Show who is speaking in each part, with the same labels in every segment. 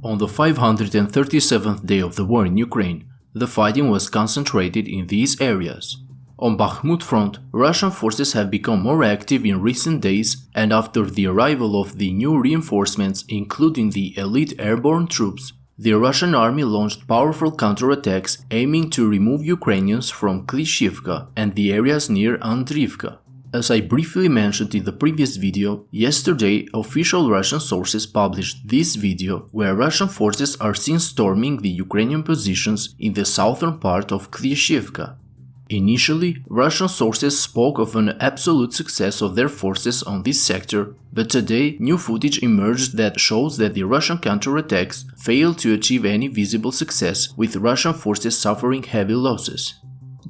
Speaker 1: On the 537th day of the war in Ukraine, the fighting was concentrated in these areas. On Bakhmut front, Russian forces have become more active in recent days, and after the arrival of the new reinforcements, including the elite airborne troops, the Russian army launched powerful counterattacks aiming to remove Ukrainians from Klishchiivka and the areas near Andriivka. As I briefly mentioned in the previous video, yesterday official Russian sources published this video where Russian forces are seen storming the Ukrainian positions in the southern part of Klishchiivka. Initially, Russian sources spoke of an absolute success of their forces on this sector, but today new footage emerged that shows that the Russian counterattacks failed to achieve any visible success, with Russian forces suffering heavy losses.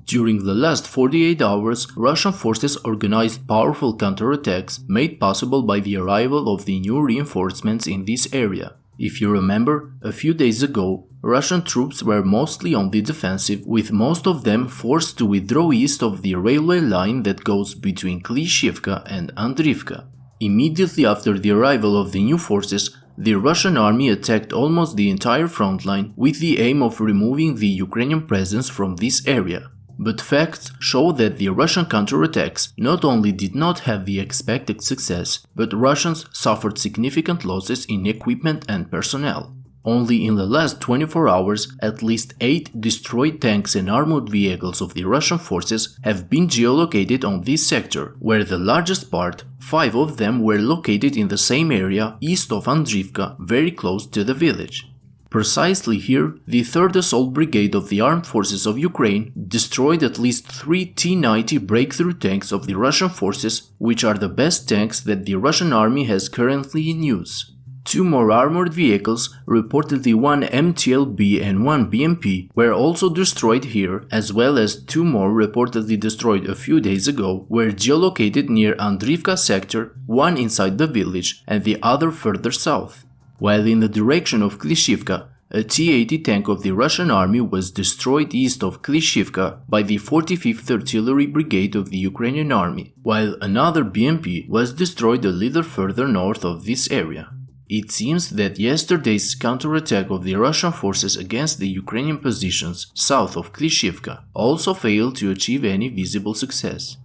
Speaker 1: During the last 48 hours, Russian forces organized powerful counterattacks made possible by the arrival of the new reinforcements in this area. If you remember, a few days ago, Russian troops were mostly on the defensive, with most of them forced to withdraw east of the railway line that goes between Klishchiivka and Andriivka. Immediately after the arrival of the new forces, the Russian army attacked almost the entire front line with the aim of removing the Ukrainian presence from this area. But facts show that the Russian counterattacks not only did not have the expected success, but Russians suffered significant losses in equipment and personnel. Only in the last 24 hours, at least 8 destroyed tanks and armored vehicles of the Russian forces have been geolocated on this sector, where the largest part, 5 of them, were located in the same area east of Andriivka, very close to the village. Precisely here, the 3rd Assault Brigade of the Armed Forces of Ukraine destroyed at least 3 T-90 breakthrough tanks of the Russian forces, which are the best tanks that the Russian army has currently in use. 2 more armored vehicles, reportedly 1 MTLB and 1 BMP, were also destroyed here, as well as 2 more reportedly destroyed a few days ago, were geolocated near Andriivka sector, one inside the village and the other further south. While in the direction of Klishchiivka, a T-80 tank of the Russian army was destroyed east of Klishchiivka by the 45th Artillery Brigade of the Ukrainian army, while another BMP was destroyed a little further north of this area. It seems that yesterday's counterattack of the Russian forces against the Ukrainian positions south of Klishchiivka also failed to achieve any visible success.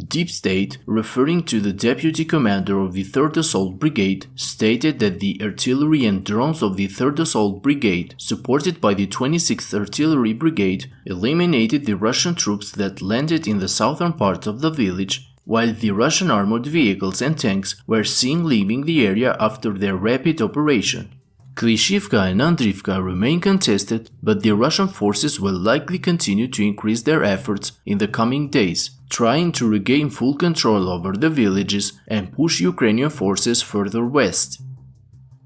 Speaker 1: Deep State, referring to the deputy commander of the 3rd Assault Brigade, stated that the artillery and drones of the 3rd Assault Brigade, supported by the 26th Artillery Brigade, eliminated the Russian troops that landed in the southern part of the village, while the Russian armored vehicles and tanks were seen leaving the area after their rapid operation. Klishchiivka and Andriivka remain contested, but the Russian forces will likely continue to increase their efforts in the coming days, trying to regain full control over the villages and push Ukrainian forces further west.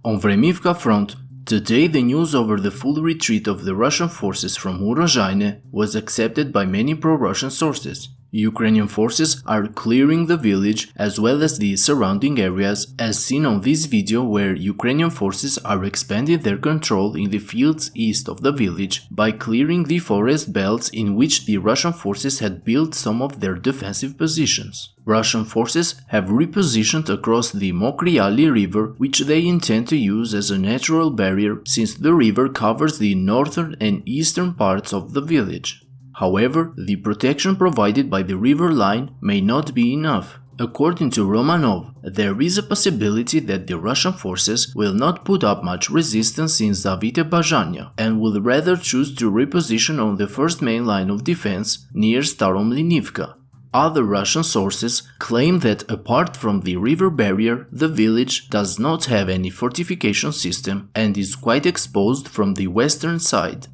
Speaker 1: On Vremivka front, today the news over the full retreat of the Russian forces from Urozhaine was accepted by many pro-Russian sources. Ukrainian forces are clearing the village as well as the surrounding areas, as seen on this video, where Ukrainian forces are expanding their control in the fields east of the village by clearing the forest belts in which the Russian forces had built some of their defensive positions. Russian forces have repositioned across the Mokriali River, which they intend to use as a natural barrier since the river covers the northern and eastern parts of the village. However, the protection provided by the river line may not be enough. According to Romanov, there is a possibility that the Russian forces will not put up much resistance in Zavitne Bazhannya and will rather choose to reposition on the first main line of defense near Staromlinivka. Other Russian sources claim that apart from the river barrier, the village does not have any fortification system and is quite exposed from the western side.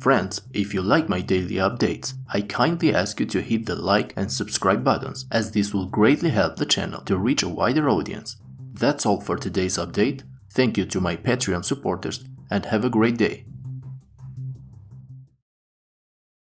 Speaker 1: Friends, if you like my daily updates, I kindly ask you to hit the like and subscribe buttons, as this will greatly help the channel to reach a wider audience. That's all for today's update. Thank you to my Patreon supporters and have a great day.